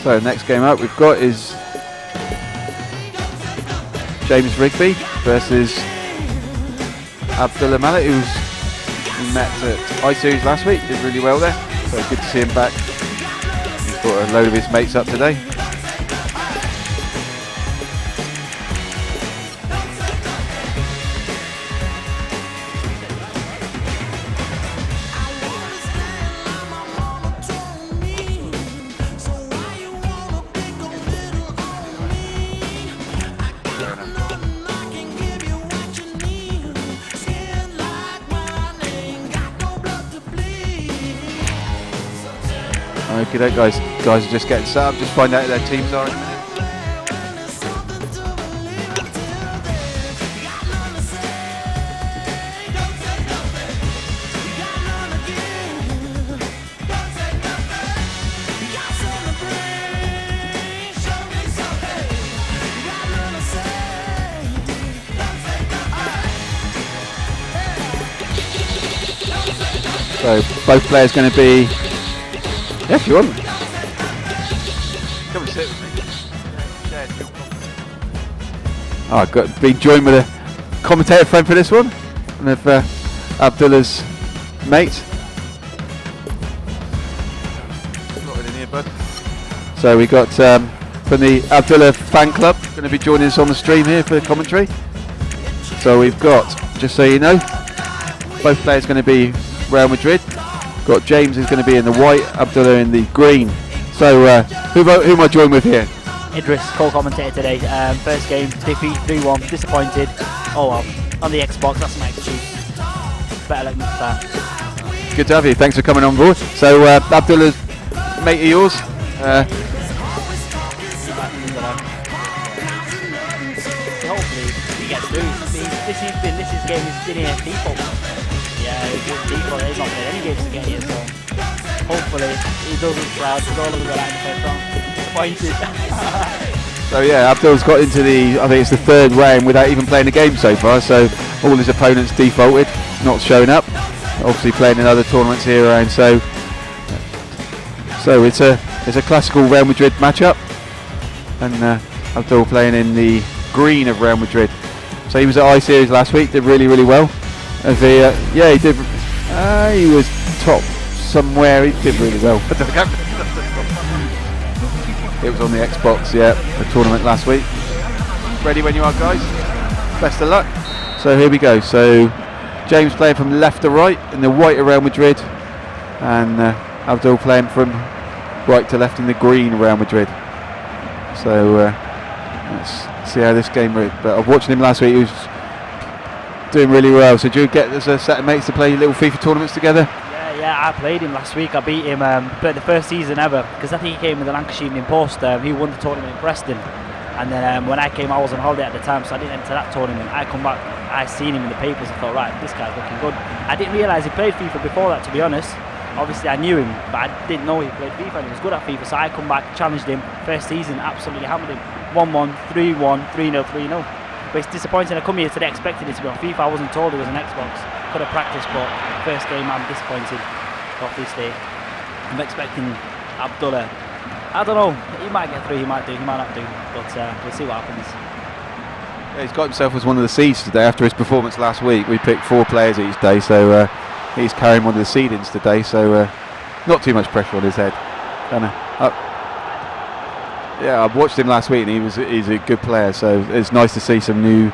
So next game up we've got is James Rigby versus Abdullah Malik, who met at I-Series last week, did really well there, so good to see him back. He's brought a load of his mates up today. Okay, guys are just getting set up, just find out who their teams are in a minute. So both players going to be. Yeah, if you want. Come and sit with me. Oh, I've got to be joined with a commentator friend for this one. One of Abdullah's mates. So we got from the Abdullah fan club going to be joining us on the stream here for the commentary. So we've got, just so you know, both players going to be Real Madrid. Got James is going to be in the white, Abdullah in the green. So who am I joined with here? Idris, co-commentator today. First game, defeat 3-1, disappointed. Oh well, on the Xbox, that's my excuse. Better luck next time. Good to have you, thanks for coming on board. So Abdullah's mate of yours? Hopefully he gets through. This game has been here people. Yeah, people, he's not played any games to get here, so hopefully he doesn't crowd, because all of them are like the first round. Disappointed. So yeah, Abdullah's got into I think it's the third round without even playing a game so far, so all his opponents defaulted, not showing up. Obviously playing in other tournaments here around, so it's a classical Real Madrid matchup, and Abdullah playing in the green of Real Madrid. So he was at I-Series last week, did really well. He did. He was top somewhere. He did really well. It was on the Xbox, yeah, the tournament last week. Ready when you are, guys. Best of luck. So here we go. So James playing from left to right in the white of Real Madrid, and Abdul playing from right to left in the green of Real Madrid. So let's see how this game went. But I was watching him last week. He was doing really well. So do you get as a set of mates to play little FIFA tournaments together? Yeah, I played him last week. I beat him for the first season ever, because I think he came with the Lancashire Evening Post. He won the tournament in Preston, and then when I came, I was on holiday at the time, so I didn't enter that tournament. I come back, I seen him in the papers, I thought, right, this guy's looking good. I didn't realise he played FIFA before that, to be honest. Obviously I knew him, but I didn't know he played FIFA and he was good at FIFA, so I come back, challenged him, first season, absolutely hammered him. 1-1, 3-1, 3-0, 3-0. But it's disappointing. I come here today expecting it to be on FIFA. I wasn't told it was an Xbox. Could have practiced, but first game I'm disappointed. Obviously, I'm expecting Abdullah. I don't know. He might get through. He might do. He might not do. But we'll see what happens. Yeah, he's got himself as one of the seeds today after his performance last week. We picked 4 players each day, so he's carrying one of the seedings today. So not too much pressure on his head. Yeah, I watched him last week, and he's a good player. So it's nice to see some new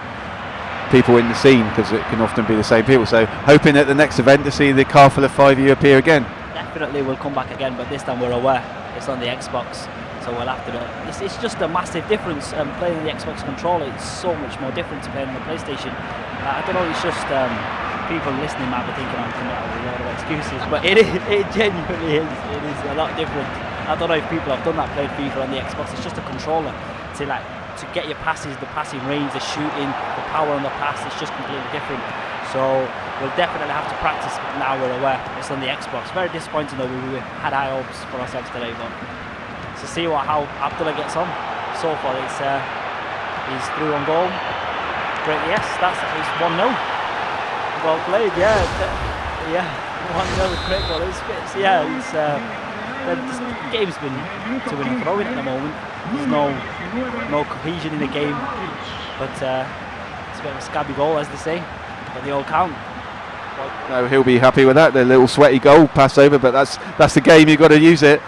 people in the scene, because it can often be the same people. So hoping at the next event to see the car full of 5 of you appear again. Definitely we'll come back again, but this time we're aware it's on the Xbox, so we'll have to do it. It's just a massive difference. Playing the Xbox controller, it's so much more different to playing on the PlayStation. I don't know, it's just people listening might be thinking I'm coming out with a lot of excuses, but it genuinely is. It is a lot different. I don't know if people have done that, played FIFA on the Xbox. It's just a controller to get your passes, the passing range, the shooting, the power on the pass. It's just completely different. So we'll definitely have to practice now. We're aware it's on the Xbox. Very disappointing though. We had high hopes for ourselves today, but to see how Abdullah gets on. So far, he's through on goal. Great, yes, that's at least 1-0. Well played, yeah, 1-0. Great goal. This game's been to win and throwing at the moment. There's no cohesion in the game, but it's a bit of a scabby goal, as they say, but they all count. No, he'll be happy with that. The little sweaty goal pass over, but that's the game. You've got to use it.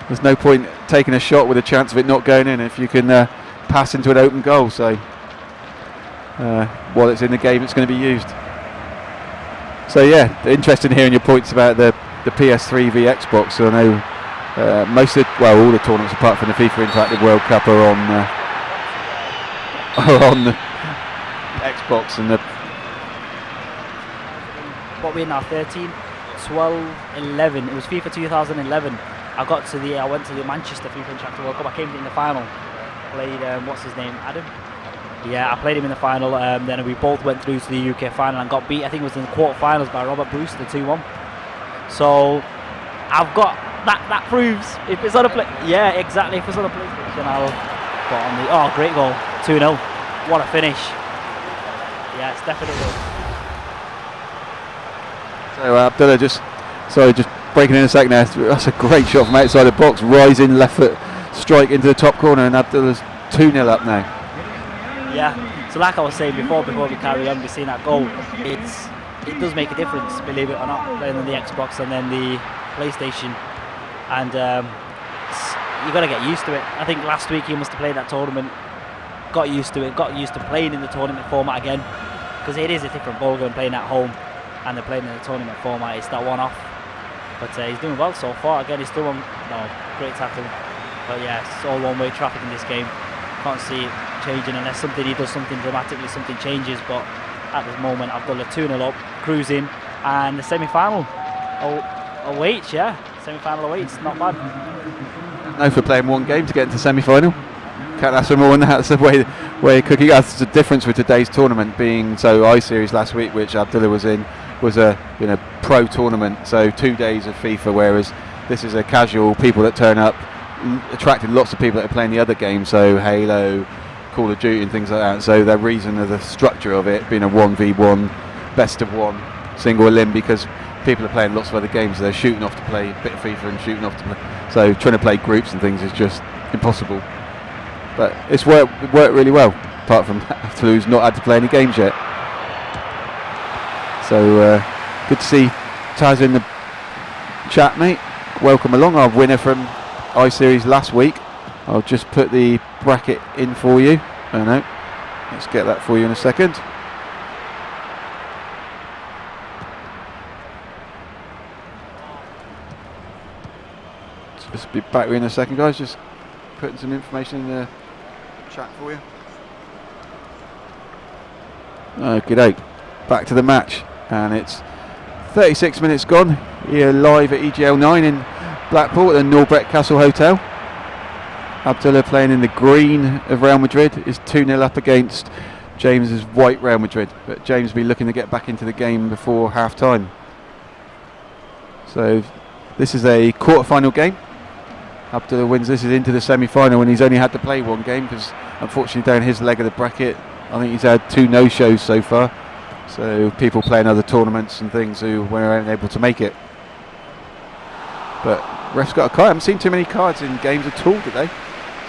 There's no point taking a shot with a chance of it not going in if you can pass into an open goal. So while it's in the game, it's going to be used. So yeah, interesting hearing your points about the PS3 v Xbox. So I know all the tournaments apart from the FIFA Interactive World Cup are on the Xbox, and what we're now 13, 12, 11. It was FIFA 2011. I went to the Manchester FIFA Interactive World Cup. I came in the final. Played what's his name, Adam? Yeah, I played him in the final. Then we both went through to the UK final and got beat. I think it was in the quarterfinals by Robert Bruce, the 2-1. So I've got that proves if it's on a play. Yeah, exactly. If it's on a PlayStation, I'll put on the. Oh, great goal, 2-0. What a finish. Yeah, it's definitely. So Abdullah just breaking in a second there. That's a great shot from outside the box, rising left foot strike into the top corner, and Abdullah's 2-0 up now. Yeah, so like I was saying before we carry on, we've seen that goal. It does make a difference, believe it or not, playing on the Xbox and then the PlayStation, and you got to get used to it. I think last week he must have played that tournament, got used to it, got used to playing in the tournament format again, because it is a different ballgame playing at home and they're playing in the tournament format. It's that one-off, but he's doing well so far. Again, he's still on. No, great tackle, but yeah, it's all one-way traffic in this game. Can't see it changing unless he does something dramatically, something changes. But at this moment, Abdullah 2-0 up, cruising, and the semi-final awaits. Yeah, semi-final awaits. Not bad. No, for playing one game to get into semi-final. Can't ask for more than that. That's the way cooking. That's the difference with today's tournament being so I-Series last week, which Abdullah was in, was a pro tournament. So 2 days of FIFA, whereas this is a casual people that turn up. Attracted lots of people that are playing the other games, so Halo, Call of Duty and things like that. So the reason of the structure of it being a 1v1 best of one single elim, because people are playing lots of other games, so they're shooting off to play a bit of FIFA and shooting off to play, so trying to play groups and things is just impossible. But it's worked really well, apart from Abdullah, who's not had to play any games yet. So good to see Taz in the chat, mate. Welcome along, our winner from I-Series last week. I'll just put the bracket in for you. I know. Let's get that for you in a second. Just be back with you in a second, guys. Just putting some information in the chat for you. Okey-doke. Back to the match, and it's 36 minutes gone. Here live at EGL9 in Blackpool at the Norbreck Castle Hotel. Abdullah playing in the green of Real Madrid is 2-0 up against James's white Real Madrid, but James will be looking to get back into the game before half time. So this is a quarter-final game. Abdullah wins this, is into the semi-final, and he's only had to play one game because unfortunately down his leg of the bracket I think he's had 2 no-shows so far, so people playing other tournaments and things who weren't able to make it. But ref's got a card. I haven't seen too many cards in games at all today,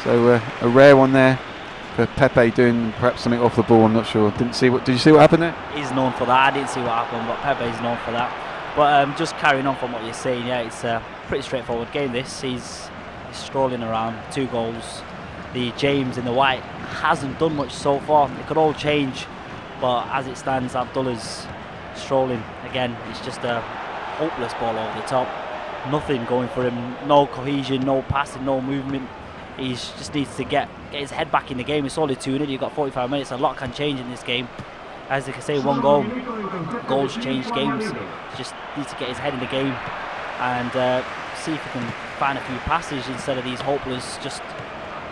so a rare one there for Pepe doing perhaps something off the ball. I'm not sure. Did you see what happened there? He's known for that. I didn't see what happened, but Pepe's known for that. But just carrying on from what you're saying, yeah, it's a pretty straightforward game. He's strolling around, 2 goals. The James in the white hasn't done much so far. It could all change, but as it stands, Abdullah's strolling again. It's just a hopeless ball over the top. Nothing going for him. No cohesion, no passing, no movement. He just needs to get his head back in the game. It's only 2-0. You've got 45 minutes. A lot can change in this game. As they can say, 1 goal. Goals change games. He just needs to get his head in the game and see if he can find a few passes instead of these hopeless just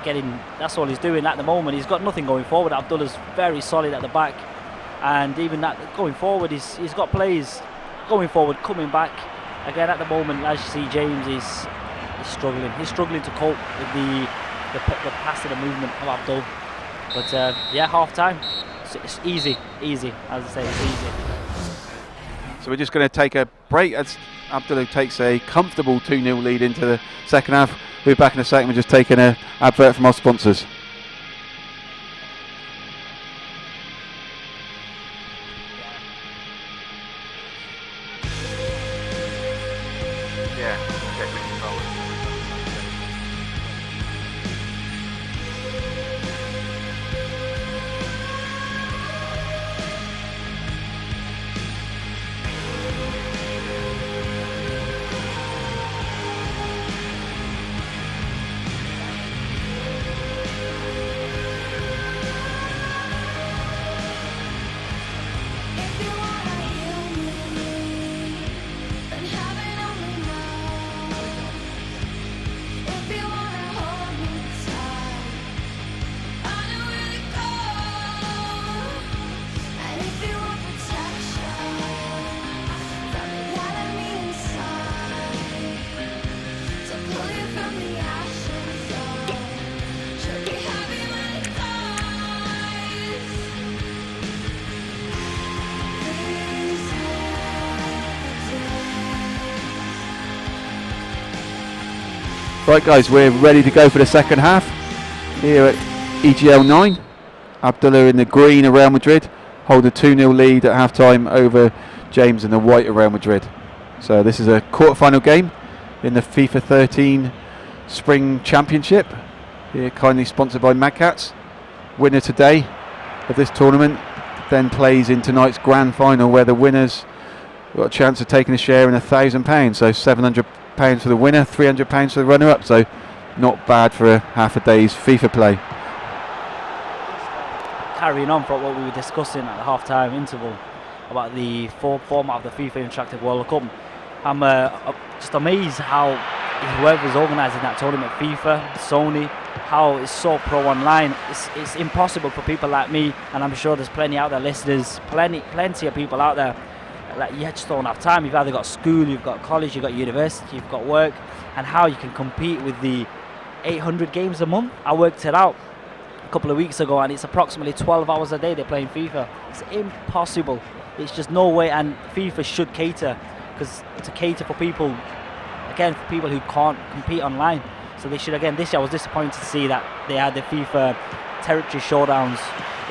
getting. That's all he's doing at the moment. He's got nothing going forward. Abdullah's very solid at the back, and even that going forward, he's got plays going forward, coming back. Again, at the moment, as you see, James is struggling. He's struggling to cope with the passing and movement of Abdul. But yeah, half time. It's easy, as I say, it's easy. So So we're just going to take a break as Abdullah takes a comfortable 2-0 lead into the second half. We'll be back in a second. We're just taking an advert from our sponsors. Right guys, we're ready to go for the second half here at EGL9. Abdullah in the green of Real Madrid hold a 2-0 lead at half time over James in the white of Real Madrid. So this is a quarter-final game in the FIFA 13 Spring Championship, here kindly sponsored by Catz. Winner today of this tournament then plays in tonight's grand final, where the winners got a chance of taking a share in £1,000, so £700 for the winner, £300 for the runner-up, so not bad for a half a day's FIFA play. Carrying on from what we were discussing at the half-time interval about the format of the FIFA Interactive World Cup, I'm just amazed how whoever's organising that tournament, FIFA, Sony, how it's so pro online. It's impossible for people like me, and I'm sure there's plenty out there, listeners, plenty of people out there, like you just don't have time. You've either got school, you've got college, you've got university, you've got work, and how you can compete with the 800 games a month. I worked it out a couple of weeks ago, and it's approximately 12 hours a day they're playing FIFA. It's impossible. It's just no way, and FIFA should cater, because to cater for people, again, for people who can't compete online. So they should, again, this year I was disappointed to see that they had the FIFA territory showdowns,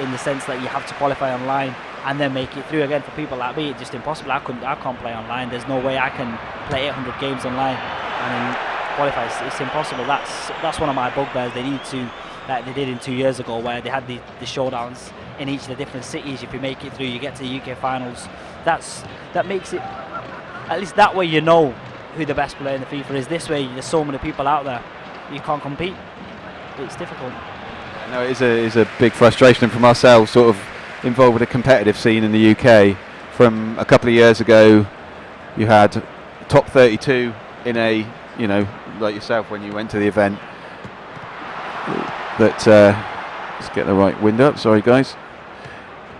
in the sense that you have to qualify online and then make it through. Again, for people like me, it's just impossible. I can't play online. There's no way I can play 800 games online and then qualify. It's impossible. That's one of my bugbears. They need to, like they did in 2 years ago, where they had the showdowns in each of the different cities. If you make it through, you get to the UK finals. That makes it, at least that way you know who the best player in the FIFA is. This way, there's so many people out there, you can't compete. It's difficult. No, it is a big frustration from ourselves, sort of involved with a competitive scene in the UK. From a couple of years ago, you had top 32 in a, like yourself when you went to the event. Let's get the right window up. Sorry, guys.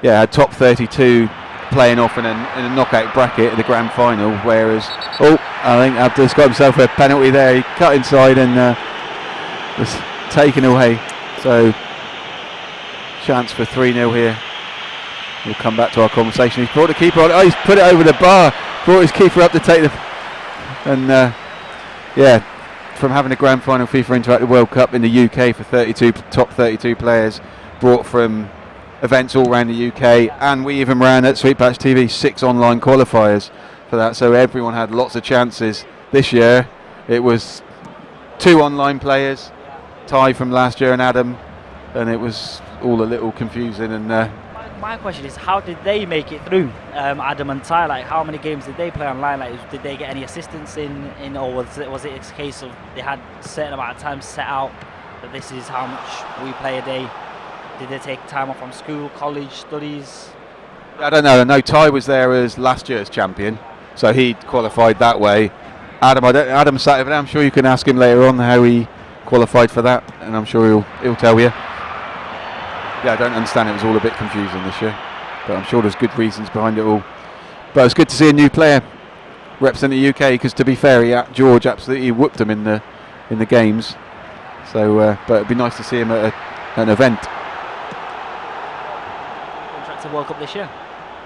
Yeah, had top 32 playing off in a knockout bracket at the grand final. Whereas, I think Abdullah's got himself a penalty there. He cut inside and was taken away. So, chance for 3-0 here. We'll come back to our conversation. He's brought the keeper on. He's put it over the bar. Brought his keeper up to take the... And, from having a grand final FIFA Interactive World Cup in the UK for top 32 players, brought from events all around the UK, and we even ran at Sweet Patch TV 6 online qualifiers for that. So everyone had lots of chances. This year, it was 2 online players, Ty from last year and Adam, and it was all a little confusing. And my question is, how did they make it through, Adam and Ty? Like, how many games did they play online? Like, did they get any assistance in or was it a case of they had a certain amount of time set out that this is how much we play a day? Did they take time off from school, college, studies? I don't know. I know Ty was there as last year's champion, so he qualified that way. Adam sat over there. I'm sure you can ask him later on how he qualified for that, and I'm sure he'll tell you. Yeah, I don't understand. It was all a bit confusing this year, but I'm sure there's good reasons behind it all. But it's good to see a new player represent the UK, because to be fair, George absolutely whooped him in the games. So, but it'd be nice to see him at an event. Interactive World Cup this year.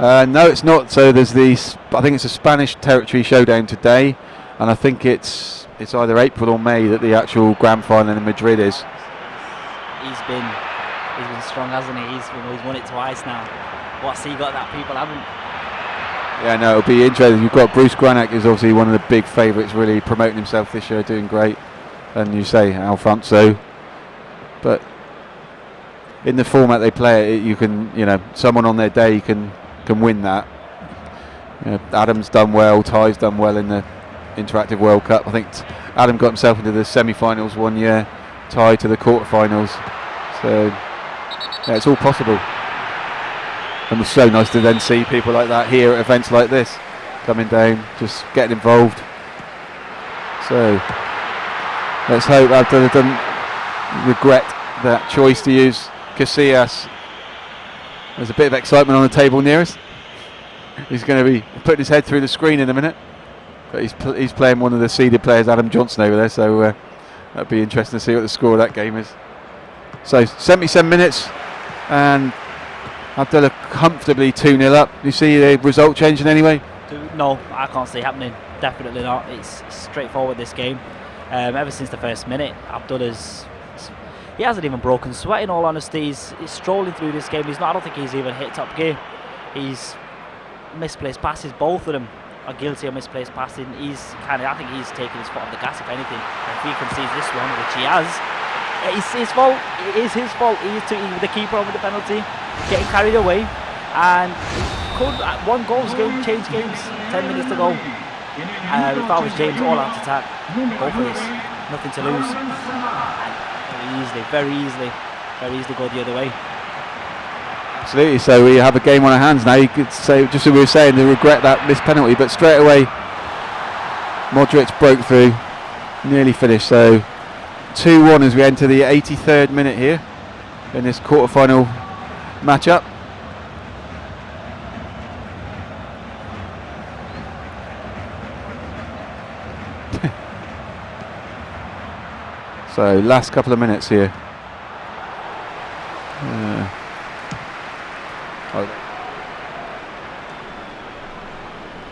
No, it's not. So there's I think it's a Spanish territory showdown today, and I think it's either April or May that the actual grand final in Madrid is. He's been strong, hasn't he? He's won it twice now. What's he got that people haven't? Yeah, no, it'll be interesting. You've got Bruce Granick, who's obviously one of the big favourites, really promoting himself this year, doing great. And you say Alfonso, but in the format they play it, you can, someone on their day can win that. Adam's done well, Ty's done well in the Interactive World Cup. I think Adam got himself into the semi-finals one year, Ty to the quarter-finals. So yeah, it's all possible. And it's so nice to then see people like that here at events like this, coming down, just getting involved. So let's hope Abdullah doesn't regret that choice to use Casillas. There's a bit of excitement on the table near us. He's going to be putting his head through the screen in a minute. But he's playing one of the seeded players, Adam Johnson, over there. So that'd be interesting to see what the score of that game is. So 77 minutes, and Abdullah comfortably 2-0 up. Do you see the result change in any way? No, I can't see it happening. Definitely not. It's straightforward, this game. Ever since the first minute, Abdullah's... He hasn't even broken sweat, in all honesty. He's strolling through this game. I don't think he's even hit top gear. He's misplaced passes, both of them are guilty of misplaced passing. I think he's taking his foot off the gas, if anything. If he concedes this one, which he has, it's his fault. It is his fault. He is the keeper over the penalty, getting carried away, and could one goal's game change games. 10 minutes to go. If I was James, all out attack, go for this. Nothing to lose. Very easily go the other way. Absolutely. So we have a game on our hands now. You could say, just as we were saying, they regret that missed penalty, but straight away Modric broke through, nearly finished. So 2-1 as we enter the 83rd minute here in this quarter-final matchup. So last couple of minutes here.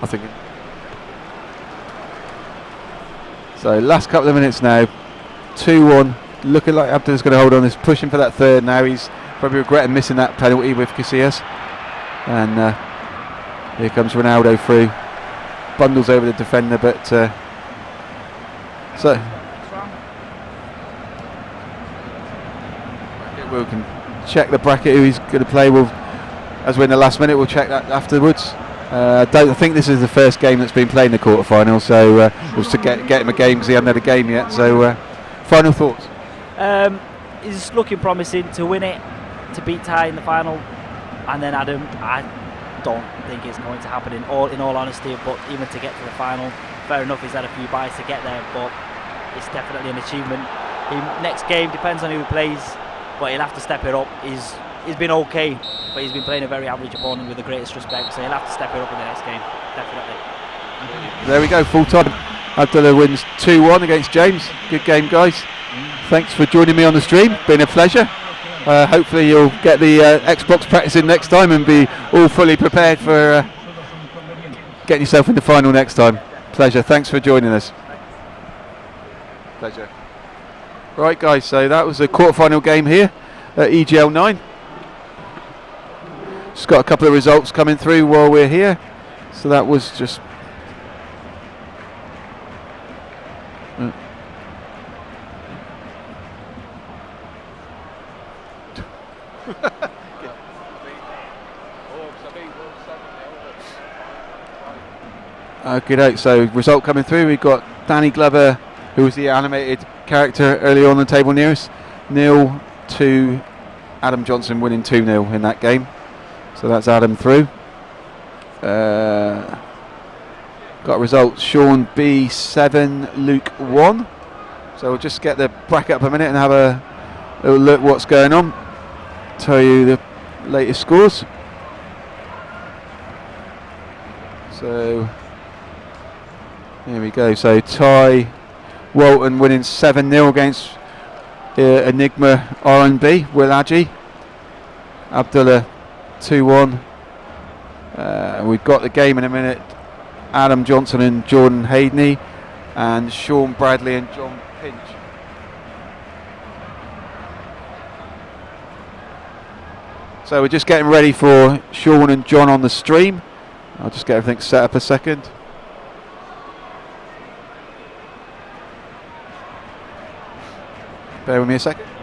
I think. So last couple of minutes now. 2-1. Looking like Abdullah's going to hold on. He's pushing for that third now. He's probably regretting missing that penalty with Casillas. And here comes Ronaldo through. Bundles over the defender, but so. We can check the bracket who he's going to play. As we're in the last minute, we'll check that afterwards. I think this is the first game that's been played in the quarterfinal, so it was to get him a game because he hadn't had a game yet. So, final thoughts? It's looking promising to win it, to beat Ty in the final, and then Adam. I don't think it's going to happen in all honesty. But even to get to the final, fair enough. He's had a few buys to get there, but it's definitely an achievement. Next game depends on who he plays. But he'll have to step it up. He's been okay, but he's been playing a very average opponent with the greatest respect, so he'll have to step it up in the next game, definitely. There we go, full time. Abdullah wins 2-1 against James. Good game, guys. Thanks for joining me on the stream. Been a pleasure. Hopefully you'll get the Xbox practice in next time and be all fully prepared for getting yourself in the final next time. Pleasure. Thanks for joining us. Pleasure. Right, guys, so that was a quarter-final game here at EGL9. Just got a couple of results coming through while we're here. So that was just... Okay, so result coming through. We've got Danny Glover, who was the animated character earlier on the table near us. 0-2, Adam Johnson winning 2-0 in that game. So that's Adam through. Got results, Sean B 7, Luke 1. So we'll just get the bracket up a minute and have a little look what's going on. Tell you the latest scores. So here we go. So Ty Walton winning 7-0 against Enigma R&B, Will Adji. Abdullah 2-1. We've got the game in a minute. Adam Johnson and Jordan Haydeney, and Sean Bradley and John Pinch. So we're just getting ready for Sean and John on the stream. I'll just get everything set up a second. Bear with me a second.